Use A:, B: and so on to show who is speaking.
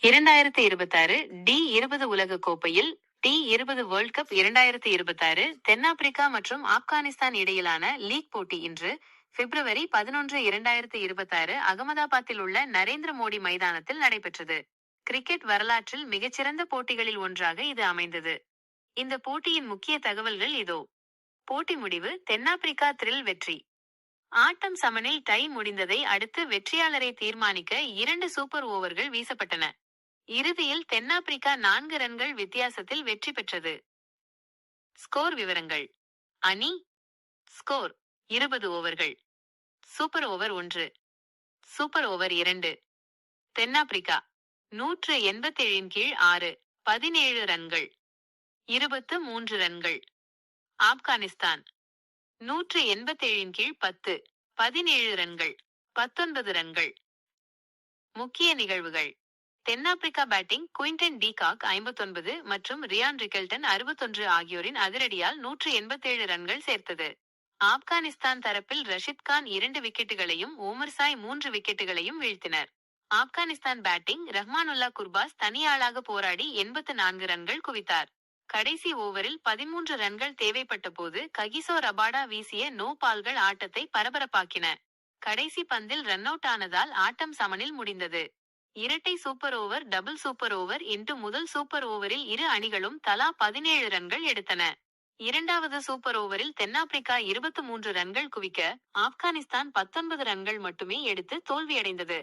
A: 2026 T20 உலக கோப்பையில் T20 world cup 2026 தென்னாப்பிரிக்கா மற்றும் ஆப்கானிஸ்தான் இடையிலான லீக் போட்டி இன்று பிப்ரவரி 11, 2026 அகமதாபாத்தில் உள்ள நரேந்திர மோடி மைதானத்தில் நடைபெற்றது. கிரிக்கெட் வரலாற்றில் மிகச்சிறந்த போட்டிகளில் ஒன்றாக இது அமைந்தது. இந்த போட்டியின் முக்கிய தகவல்கள் இதோ. போட்டி முடிவு: தென்னாப்பிரிக்கா த்ரில் வெற்றி. ஆட்டம் சமனில் டை முடிந்ததை அடுத்து வெற்றியாளரை தீர்மானிக்க 2 சூப்பர் ஓவர்கள் வீசப்பட்டன. இறுதியில் தென்னாப்பிரிக்கா 4 ரன்கள் வித்தியாசத்தில் வெற்றி பெற்றது. ஸ்கோர் விவரங்கள்: அணி ஸ்கோர் 20 ஓவர்கள். Super over 1, super over 2. தென்னாப்பிரிக்கா 187 கீழ் 6, 17 ரன்கள், 23 ரன்கள். ஆப்கானிஸ்தான் 187 கீழ் 10, 17 ரன்கள், 19 ரன்கள். முக்கிய நிகழ்வுகள்: தென்னாப்பிரிக்கா பேட்டிங்: குயின்டன் டி காக் 59 மற்றும் ரியான் ரிக்கல்டன் 61 ஆகியோரின் அதிரடியால் 187 ரன்கள் சேர்த்தது. ஆப்கானிஸ்தான் தரப்பில் ரஷித் கான் 2 விக்கெட்டுகளையும் ஓமர்சாய் 3 விக்கெட்டுகளையும் வீழ்த்தினர். ஆப்கானிஸ்தான் பேட்டிங்: ரஹ்மானுல்லா குர்பாஸ் தனியாளாக போராடி 84 ரன்கள் குவித்தார். கடைசி ஓவரில் 13 ரன்கள் தேவைப்பட்ட போது ககிசோ ரபாடா வீசிய நோ பால்கள் ஆட்டத்தை பரபரப்பாக்கின. கடைசி பந்தில் ரன்அவுட் ஆனதால் ஆட்டம் சமனில் முடிந்தது. இரட்டை super over double super over முதல் சூப்பர் ஓவரில் இரு அணிகளும் தலா 17 ரன்கள் எடுத்தன. இரண்டாவது சூப்பர் ஓவரில் தென்னாப்பிரிக்கா 23 ரன்கள் குவிக்க, ஆப்கானிஸ்தான் 19 ரன்கள் மட்டுமே எடுத்து தோல்வியடைந்தது.